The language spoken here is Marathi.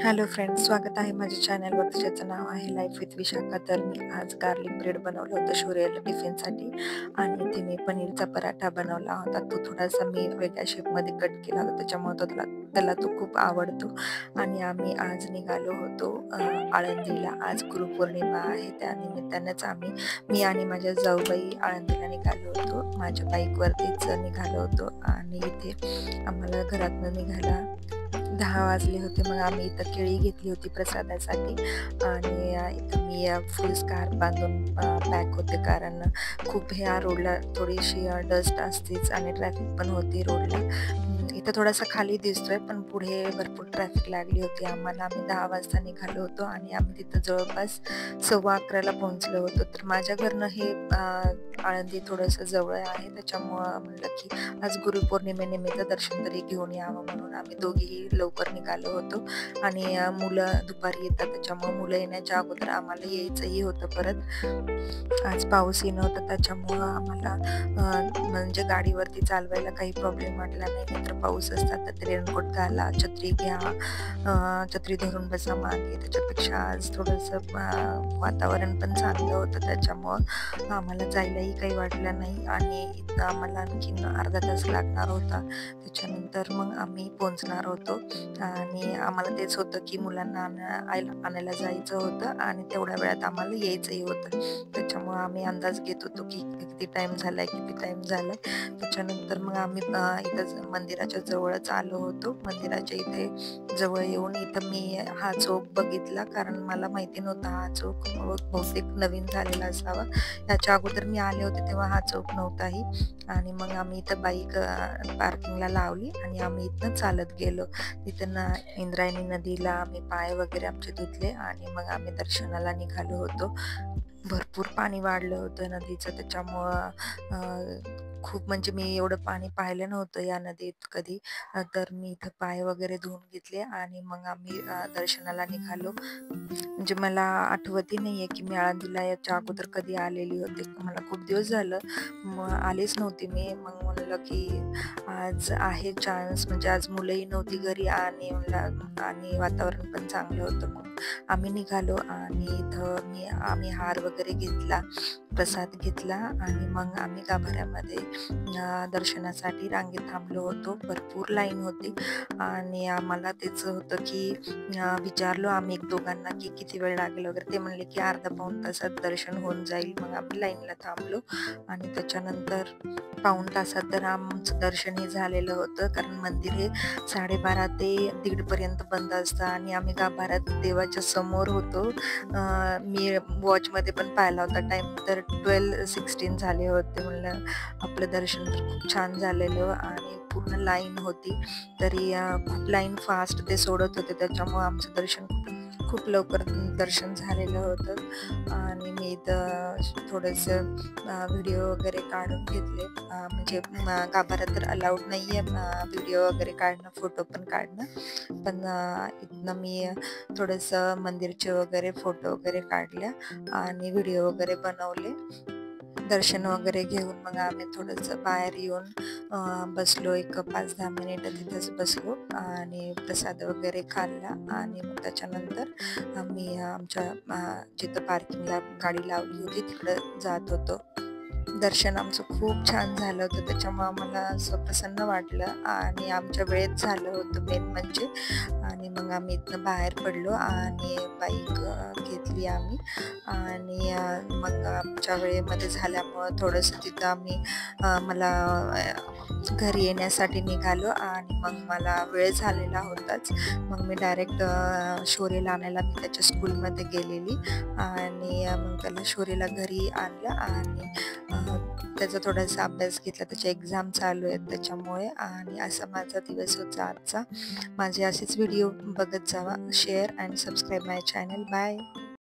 हॅलो फ्रेंड्स, स्वागत आहे माझ्या चॅनलवर. ज्याचं नाव आहे लाईफ विथ विशाखा. तर मी आज गार्लिक ब्रेड बनवलं होतं शौर्याला टिफिनसाठी, आणि इथे मी पनीरचा पराठा बनवला होता. तो थोडासा मी वेगळ्या शेपमध्ये कट केला होता, त्याच्यामुळे त्याला तो खूप आवडतो. आणि आम्ही आज निघालो होतो आळंदीला. आज गुरुपौर्णिमा आहे, त्या निमित्तानेच मी आणि माझ्या जाऊबाई आळंदीला निघालो होतो. माझ्या बाईकवरतीच निघालो होतो, आणि इथे आम्हाला घरातनं निघायला 10 वाजले होते. मग आम्ही इथं केळी घेतली होती प्रसादासाठी, आणि इथं मी फुल स्कार्फ बांधून पॅक होते, कारण खूप ह्या रोडला थोडीशी डस्ट असतेच आणि ट्रॅफिक पण होती रोडला. इथं थोडासा खाली दिसतोय, पण पुढे भरपूर ट्रॅफिक लागली होती आम्हाला. आम्ही 10 वाजता निघालो होतो आणि आम्ही तिथं जवळपास 11:15ला पोहोचलो होतो. तर माझ्या घरनं हे आळंदी थोडंसं जवळ आहे, त्याच्यामुळं म्हणलं की आज गुरुपौर्णिमेनिमित्त दर्शन तरी घेऊन यावं, म्हणून आम्ही दोघीही लवकर निघालो होतो. आणि मुलं दुपारी येतात, त्याच्यामुळं मुलं येण्याच्या अगोदर आम्हाला यायचंही होतं परत. आज पाऊस येणं होतं, त्याच्यामुळं आम्हाला म्हणजे गाडीवरती चालवायला काही प्रॉब्लेम वाटला नाही. नाहीतर पाऊस असता तर रेनकोट घाला, छत्री घ्या, छत्री धरून बसा मागे. त्याच्यापेक्षा आज थोडंसं वातावरण पण चांगलं होतं, त्याच्यामुळं आम्हाला जायलाही काही वाटलं नाही. आणि इथं आम्हाला आणखीन अर्धा तास लागणार होता. त्याच्यानंतर मग आम्ही पोहोचणार होतो, आणि आम्हाला तेच होतं की मुलांना आणायला जायचं होतं, आणि तेवढ्या वेळात आम्हाला यायचंही होतं. त्याच्यामुळं आम्ही अंदाज घेत होतो की किती टाईम झालाय. त्याच्यानंतर मग आम्ही इथं मंदिराच्या जवळच आलो होतो. मंदिराच्या इथे जवळ येऊन इथं मी हा चौक बघितला, कारण मला माहिती नव्हता हा चौक, बहुतेक नवीन झालेला असावा. याच्या अगोदर मी आले होते तेव्हा हा चौक नव्हताही. आणि मग आम्ही इथं बाईक पार्किंगला लावली आणि आम्ही इथनं चालत गेलो. तिथं इंद्रायणी नदीला आम्ही पाय वगैरे आमचे धुतले, आणि मग आम्ही दर्शनाला निघालो होतो. भरपूर पाणी वाढलं होतं नदीचं, त्याच्यामुळं खूप, म्हणजे मी एवढं पाणी पाहिलं नव्हतं या नदीत कधी. तर मी इथं पाय वगैरे धुवून घेतले, आणि मग आम्ही दर्शनाला निघालो. म्हणजे मला आठवतही नाहीये की मी आळंदीला याच्या अगोदर कधी आलेली होते. मला खूप दिवस झालं मग आलीच नव्हती मी. मग म्हणलं की आज आहे चान्स, म्हणजे आज मुलंही नव्हती घरी, आणि आणि वातावरण पण चांगलं होतं. मग आम्ही निघालो, आणि इथं आम्ही हार वगैरे घेतला, प्रसाद घेतला, आणि मग आम्ही गाभाऱ्यामध्ये दर्शनासाठी रांगेत थांबलो होतो. भरपूर लाईन होती, आणि आम्हाला तेच होतं की विचारलो आम्ही एक दोघांना की किती वेळ लागेल वगैरे. ते म्हणले की अर्धा पाऊण तासात दर्शन होऊन जाईल. मग आम्ही लाईनला थांबलो, आणि त्याच्यानंतर पाऊण तासात तर आमचं दर्शनही झालेलं होतं, कारण मंदिर हे 12:30 ते 1:30 पर्यंत बंद असतं, आणि आम्ही गाभाऱ्यात देवाच्या समोर होतो. मी वॉचमध्ये पण पाहिला होता टाईम, तर 12:16 झाले होते. म्हणलं आपलं दर्शन तर खूप छान झालेलं, आणि पूर्ण लाईन होती. तरी खूप लाईन फास्ट ते सोडत होते, त्याच्यामुळं आमचं दर्शन खूप लवकर दर्शन झालेलं होतं. आणि मी इथं थोडंसं व्हिडिओ वगैरे काढून घेतले. म्हणजे गाभाऱ्यात तर अलाउड नाही आहे व्हिडिओ वगैरे काढणं, फोटो पण काढणं. पण इथनं मी थोडंसं मंदिरचे वगैरे फोटो वगैरे काढल्या, आणि व्हिडिओ वगैरे बनवले. दर्शन वगैरे घेऊन मग आम्ही थोडंसं बाहेर येऊन बसलो. एक 5-10 मिनिटं तिथंच बसलो, आणि प्रसाद वगैरे खाल्ला. आणि मग त्याच्यानंतर आम्ही आमच्या जिथं पार्किंगला गाडी लावली होती तिकडं जात होतो. दर्शन आमचं खूप छान झालं होतं, त्याच्यामुळं आम्हाला असं प्रसन्न वाटलं, आणि आमच्या वेळेत झालं होतं मेन म्हणजे. आणि मग आम्ही इथनं बाहेर पडलो, आणि बाईक घेतली आम्ही, आणि मग आमच्या वेळेमध्ये झाल्यामुळं थोडंसं तिथं आम्ही मला घरी येण्यासाठी निघालो, आणि मग मला वेळ झालेला होताच. मग मी डायरेक्ट शौर्यला आणायला मी त्याच्या स्कूलमध्ये गेलेली, आणि मग त्याला शौर्यला घरी आणलं, आणि त्याचा थोडासा अभ्यास घेतला. त्याचे एक्झाम चालू आहेत त्याच्यामुळे. आणि असा माझा दिवस होता आजचा. माझे असेच व्हिडिओ बघत जावा. Share and subscribe my channel. Bye.